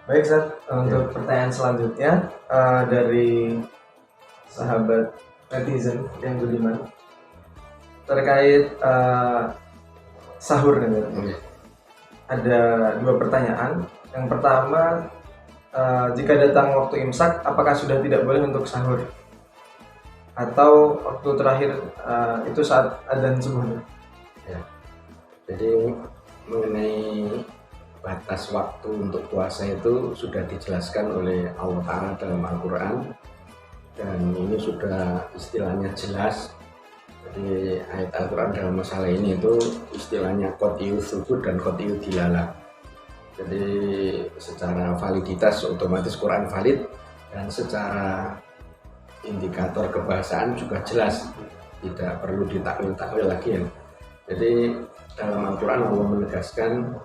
Baik, Zat. Untuk pertanyaan selanjutnya dari sahabat netizen yang budiman terkait sahur nih, Zat. Ada dua pertanyaan. Yang pertama, jika datang waktu imsak, apakah sudah tidak boleh untuk sahur? Atau waktu terakhir itu saat adzan subuh? Ya. Jadi mengenai batas waktu untuk puasa itu sudah dijelaskan oleh Allah Ta'ala dalam Al-Quran, dan ini sudah istilahnya jelas. Jadi ayat Al-Quran dalam masalah ini itu istilahnya qat'iyyu tsubut dan qat'iyyu dilalah. Jadi secara validitas otomatis Quran valid, dan secara indikator kebahasaan juga jelas, tidak perlu ditakwil-takwil lagi ya. Jadi dalam Al-Quran Allah menegaskan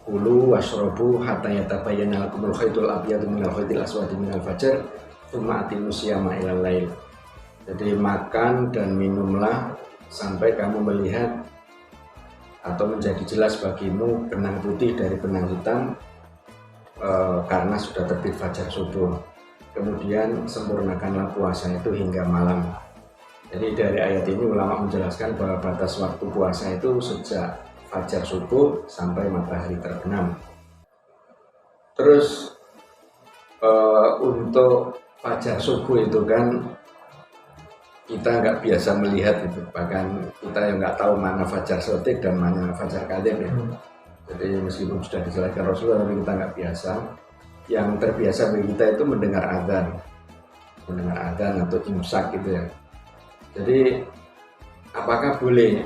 kulu washrobu hatta yatabayyana lakumul khaytul abyadu minal khaytil aswadi minal fajr tsumma atimus siyama ilal lail. Jadi makan dan minumlah sampai kamu melihat atau menjadi jelas bagimu benang putih dari benang hitam karena sudah terbit fajar subuh. Kemudian sempurnakanlah puasa itu hingga malam. Jadi dari ayat ini ulama menjelaskan bahwa batas waktu puasa itu sejak fajar subuh sampai matahari terbenam. Terus untuk fajar subuh itu kan kita nggak biasa melihat itu, bahkan kita yang nggak tahu mana fajar sotik dan mana fajar kadhib ya. Jadi meskipun sudah dijelaskan Rasulullah, tapi kita nggak biasa. Yang terbiasa bagi kita itu mendengar adzan atau imsak gitu ya. Jadi apakah boleh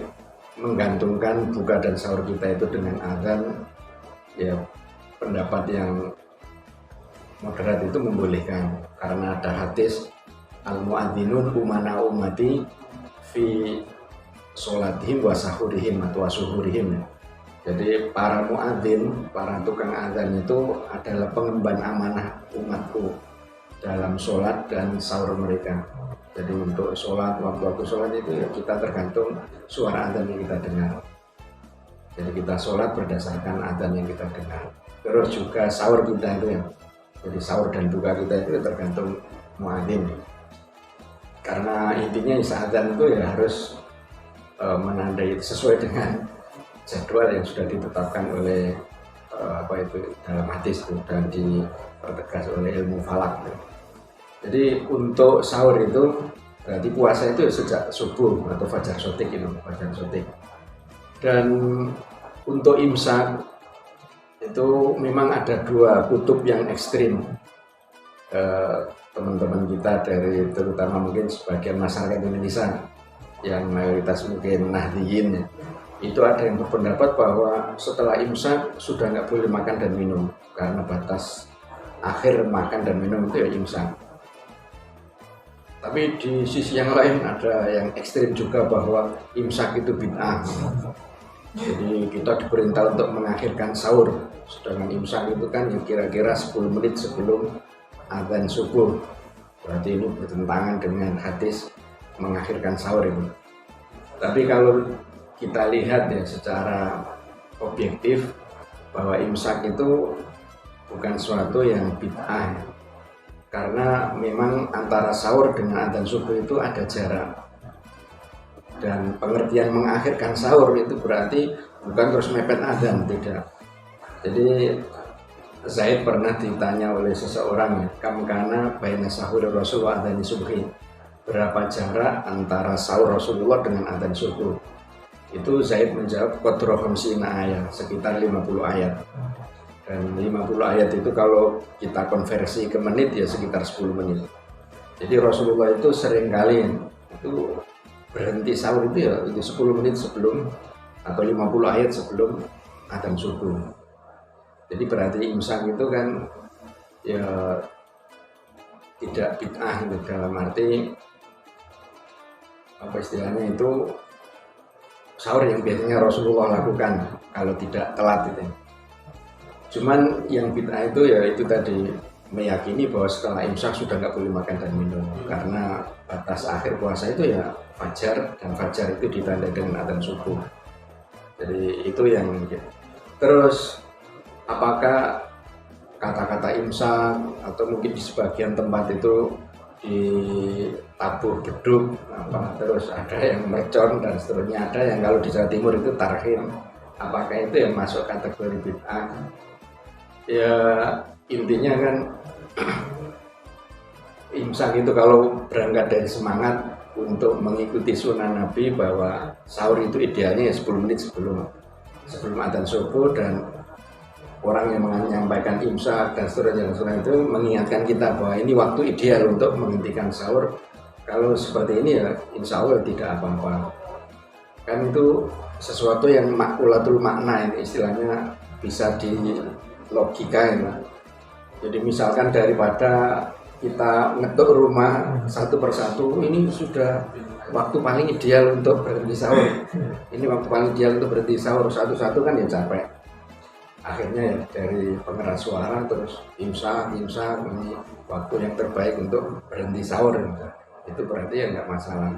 menggantungkan buka dan sahur kita itu dengan adzan? Ya, pendapat yang moderat itu membolehkan, karena ada hadis al-mu'adzinun umana ummati fi sholatihim wa sahurihim atau wasuhurihim. Jadi para muadzin, para tukang adzan itu adalah pengemban amanah umatku dalam sholat dan sahur mereka. Jadi untuk sholat, waktu-waktu sholat itu ya kita tergantung suara adzan yang kita dengar. Jadi kita sholat berdasarkan adzan yang kita dengar. Terus juga sahur kita itu ya, jadi sahur dan buka kita itu tergantung muadzin. Karena intinya adzan itu ya harus menandai sesuai dengan jadwal yang sudah ditetapkan oleh dalam hadis dan dipertegas oleh ilmu falak. Jadi untuk sahur itu berarti puasa itu sejak subuh atau fajar sotik itu, fajar sotik. Dan untuk imsak itu memang ada dua kutub yang ekstrim. Teman-teman kita dari terutama mungkin sebagian masyarakat Indonesia yang mayoritas mungkin Nahdliyin ya, itu ada yang berpendapat bahwa setelah imsak sudah nggak boleh makan dan minum, karena batas akhir makan dan minum itu ya imsak. Tapi di sisi yang lain ada yang ekstrim juga bahwa imsak itu bid'ah. Jadi kita diperintah untuk mengakhirkan sahur, sedangkan imsak itu kan yang kira-kira 10 menit sebelum adzan subuh. Berarti ini bertentangan dengan hadis mengakhirkan sahur itu. Tapi kalau kita lihat ya secara objektif bahwa imsak itu bukan sesuatu yang bid'ah, karena memang antara sahur dengan adzan subuh itu ada jarak. Dan pengertian mengakhirkan sahur itu berarti bukan terus mepet adzan, tidak. Jadi Zaid pernah ditanya oleh seseorang, kam kana baina sahur Rasulullah adzan subuhi, berapa jarak antara sahur Rasulullah dengan adzan subuh? Itu Zaid menjawab qadra 50 ayat, sekitar 50 ayat. Dan 50 ayat itu kalau kita konversi ke menit ya sekitar 10 menit. Jadi Rasulullah itu seringkali itu berhenti sahur itu ya itu 10 menit sebelum atau 50 ayat sebelum adzan subuh. Jadi berarti imsak itu kan ya tidak bid'ah gitu, dalam arti apa istilahnya itu sahur yang biasanya Rasulullah lakukan kalau tidak telat itu. Cuman yang bid'ah itu ya itu tadi, meyakini bahwa setelah imsak sudah nggak boleh makan dan minum, karena batas akhir puasa itu ya fajar, dan fajar itu ditandai dengan adzan subuh. Jadi itu yang terus apakah kata-kata imsak, atau mungkin di sebagian tempat itu ditabuh beduk apa, terus ada yang mercon dan seterusnya, ada yang kalau di Jawa Timur itu tarhim. Apakah itu yang masuk kategori bid'ah? Ya intinya kan imsak itu kalau berangkat dari semangat untuk mengikuti sunnah Nabi bahwa sahur itu idealnya ya 10 menit sebelum adzan subuh, dan orang yang menyampaikan imsak dan seterusnya itu mengingatkan kita bahwa ini waktu ideal untuk menghentikan sahur. Kalau seperti ini ya insya Allah tidak apa-apa. Kan itu sesuatu yang makulatul makna, ini istilahnya bisa di logika ya. Jadi misalkan daripada kita ngetuk rumah satu persatu, ini sudah waktu paling ideal untuk berhenti sahur. Ini waktu paling ideal untuk berhenti sahur, satu-satu kan ya capek. Akhirnya ya dari pengeras suara terus imsak ini waktu yang terbaik untuk berhenti sahur. Itu berarti ya nggak masalah.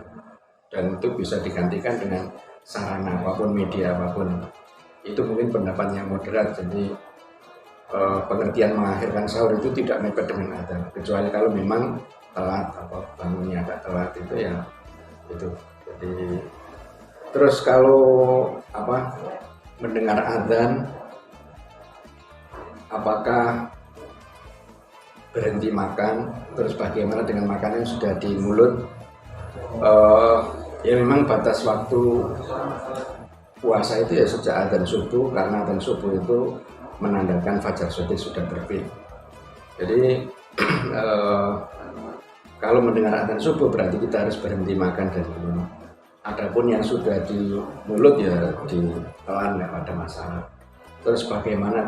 Dan itu bisa digantikan dengan sarana apapun, media apapun. Itu mungkin pendapat yang moderat. Jadi pengertian mengakhirkan sahur itu tidak mepet dengan adzan, kecuali kalau memang telat atau bangunnya agak telat, itu ya itu. Jadi terus kalau mendengar adzan, apakah berhenti makan, terus bagaimana dengan makanan yang sudah di mulut? Ya memang batas waktu puasa itu ya sejak adzan subuh, karena adzan subuh itu menandakan fajar shadiq sudah terbit. Jadi kalau mendengar adzan subuh berarti kita harus berhenti makan dan minum. Adapun yang sudah di mulut ya ditelan, nggak ada masalah. Terus bagaimana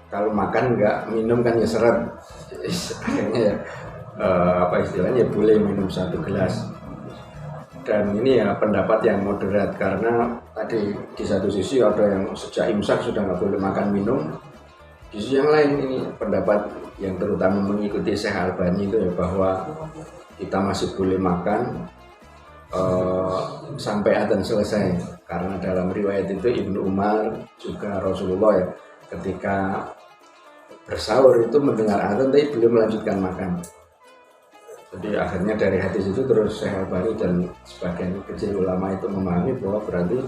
kalau makan nggak minum kan ya seret. Akhirnya ya istilahnya boleh minum 1 gelas. Dan ini ya pendapat yang moderat, karena tadi di satu sisi ada yang sejak imsak sudah nggak boleh makan minum, di sisi yang lain ini pendapat yang terutama mengikuti Syekh Albani itu ya bahwa kita masih boleh makan sampai adzan selesai, karena dalam riwayat itu Ibnu Umar juga Rasulullah ya ketika bersahur itu mendengar adzan tapi belum melanjutkan makan. Jadi akhirnya dari hadis itu terus Syekh Albani dan sebagian kecil ulama itu memahami bahwa berarti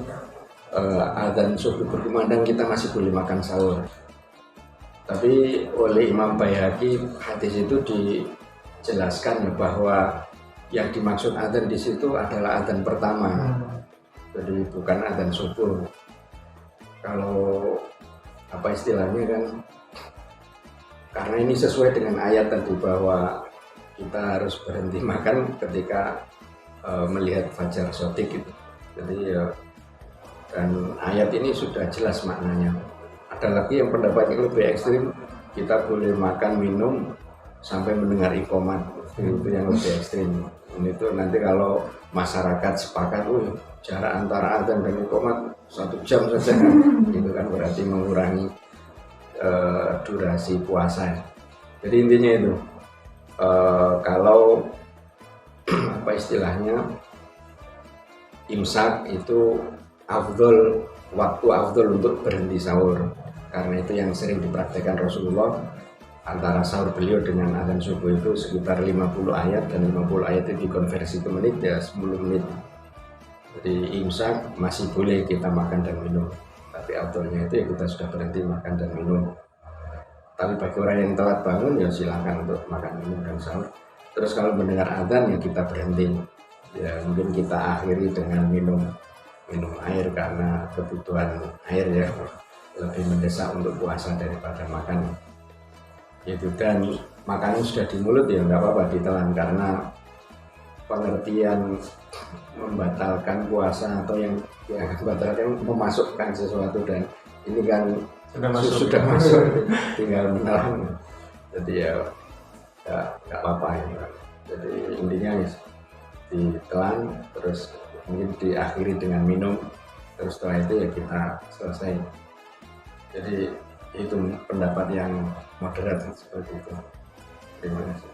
adzan subuh berkumandang kita masih boleh makan sahur. Tapi oleh Imam Baihaqi hadis itu dijelaskan ya bahwa yang dimaksud adzan di situ adalah adzan pertama. Jadi bukan adzan subuh. Kalau istilahnya kan, karena ini sesuai dengan ayat tadi bahwa kita harus berhenti makan ketika melihat fajar shadiq gitu. Jadi dan ayat ini sudah jelas maknanya. Ada lagi yang pendapatnya lebih ekstrim, kita boleh makan minum sampai mendengar iqomat, itu yang lebih ekstrim. Ini tuh nanti kalau masyarakat sepakat, jarak antara adzan dan iqomat 1 jam saja, itu kan berarti mengurangi durasi puasa. Jadi intinya itu. Kalau istilahnya imsak itu waktu afdol untuk berhenti sahur, karena itu yang sering dipraktekkan Rasulullah. Antara sahur beliau dengan adzan subuh itu sekitar 50 ayat, dan 50 ayat itu dikonversi ke menit ya 10 menit. Jadi imsak masih boleh kita makan dan minum, tapi afdolnya itu ya kita sudah berhenti makan dan minum. Tapi bagi orang yang telat bangun ya silakan untuk makan minum dan sahur. Terus kalau mendengar adzan ya kita berhenti. Ya mungkin kita akhiri dengan minum air, karena kebutuhan air ya lebih mendesak untuk puasa daripada makan. Itu, dan makanan sudah di mulut ya nggak apa-apa ditelan, karena pengertian membatalkan puasa atau yang membatalkan memasukkan sesuatu, dan ini kan sudah masuk tinggal menelan. Jadi ya nggak apa-apa ya. Jadi intinya ya ditelan, terus mungkin diakhiri dengan minum, terus setelah itu ya kita selesai. Jadi itu pendapat yang moderat seperti itu. Terima kasih.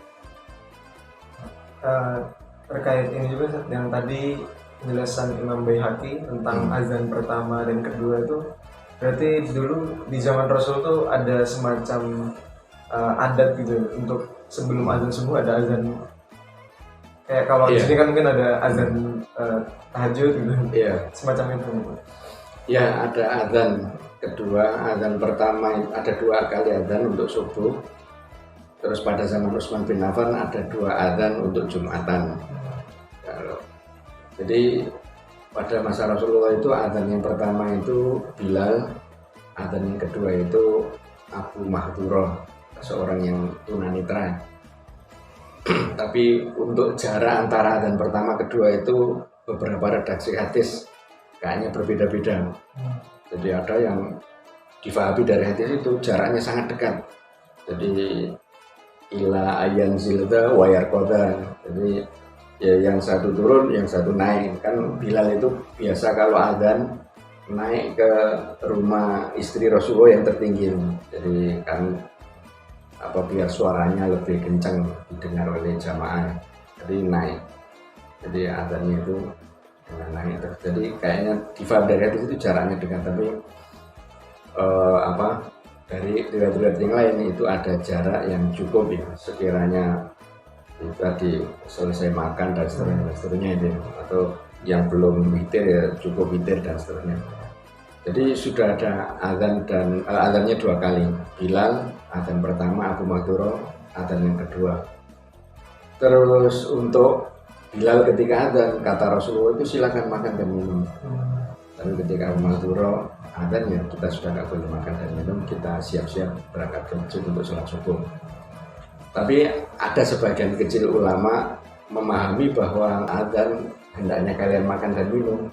Terkait ini juga yang tadi penjelasan Imam Baihaqi tentang azan pertama dan kedua itu, Berarti dulu di zaman Rasul tuh ada semacam adat gitu untuk sebelum azan subuh ada azan. Kayak kalau di sini kan mungkin ada azan tahajud gitu. Semacam itu. Ya, ada azan kedua, azan pertama ada 2 kali azan untuk subuh. Terus pada zaman Utsman bin Affan ada 2 azan untuk Jumatan. Jadi pada masa Rasulullah itu azan yang pertama itu Bilal, azan yang kedua itu Abu Mahdurah, seorang yang tunanetra. Tapi untuk jarak antara azan pertama kedua itu beberapa redaksi hadis kayaknya berbeda-beda. Jadi ada yang difahami dari hadis itu jaraknya sangat dekat. Jadi ila ayan zilda wayar kota. Jadi ya yang satu turun, yang satu naik. Kan Bilal itu biasa kalau azan naik ke rumah istri Rasulullah yang tertinggi. Jadi kan biar suaranya lebih kencang didengar oleh jamaah. Jadi naik. Jadi azannya itu dengan naik terus. Jadi kayaknya difahami dari hadis itu jaraknya dekat, tapi dari riwayat yang lain itu ada jarak yang cukup ya, sekiranya tadi selesai makan dan seterusnya itu, atau yang belum witir ya cukup witir dan seterusnya. Jadi sudah ada azan dan azannya 2 kali. Bilal azan pertama, Abu Mahdurah azan yang kedua. Terus untuk Bilal ketika azan kata Rasulullah itu silakan makan dan minum. Tapi ketika Abu Mahdurah azan ya kita sudah nggak boleh makan dan minum, kita siap-siap berangkat ke masjid untuk sholat subuh. Tapi ada sebagian kecil ulama memahami bahwa azan hendaknya kalian makan dan minum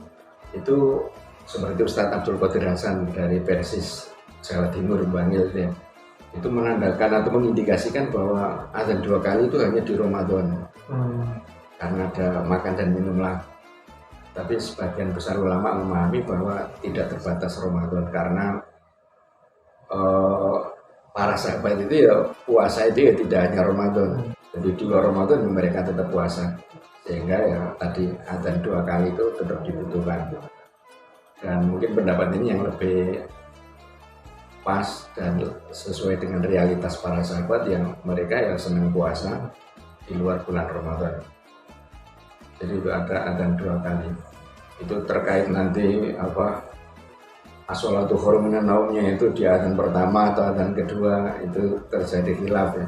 itu seperti Ustadz Abdul Qadir Hasan dari Persis Jawa Timur Bangil ya. Itu menandakan atau mengindikasikan bahwa azan 2 kali itu hanya di Ramadan. Karena ada makan dan minum lah. Tapi sebagian besar ulama memahami bahwa tidak terbatas Ramadan karena para sahabat itu ya puasa itu ya tidak hanya Ramadan. Jadi di luar Ramadan mereka tetap puasa. Sehingga ya tadi azan 2 kali itu tetap dibutuhkan. Dan mungkin pendapat ini yang lebih pas dan sesuai dengan realitas para sahabat yang mereka yang senang puasa di luar bulan Ramadan. Jadi itu ada azan 2 kali. Itu terkait nanti as-sholatu khairun minan naumnya itu di azan pertama atau azan kedua itu terjadi khilaf ya.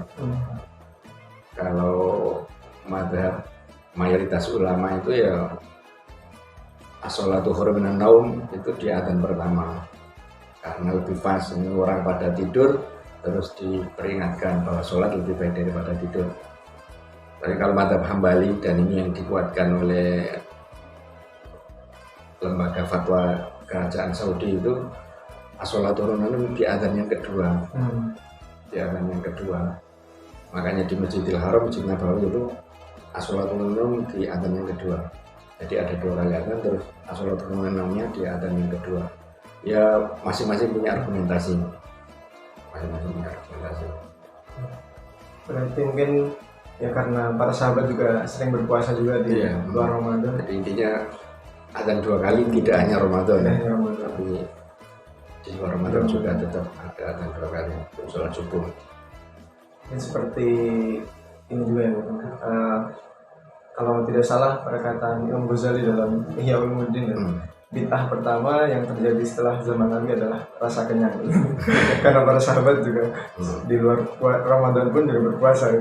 Kalau mazhab mayoritas ulama itu ya as-sholatu khairun minan naum itu di azan pertama. Karena lebih pas, ini orang pada tidur terus diperingatkan bahwa sholat lebih baik daripada tidur. Tapi kalau mazhab Hambali dan ini yang dikuatkan oleh lembaga fatwa kerajaan Saudi itu as-sholatu khairun di azan yang kedua. Di azan yang kedua. Makanya di Masjidil Haram, Masjid Nabawi itu as-sholatu khairun di azan yang kedua. Jadi ada 2 kali azan terus as-sholatu khairun di azan yang kedua. Ya masing-masing punya argumentasi. Berarti mungkin ya karena para sahabat juga sering berpuasa juga di luar Ramadan. Jadi intinya azan 2 kali tidak hanya Ramadan, tapi di luar Ramadan juga tetap ada azan 2 kali untuk sholat subuh. Ini seperti ini juga ya, kalau tidak salah perkataan Imam Ghazali dalam Ihya Ulumuddin, bid'ah pertama yang terjadi setelah zaman Nabi adalah rasa kenyang. Karena para sahabat juga di luar Ramadan pun juga berpuasa.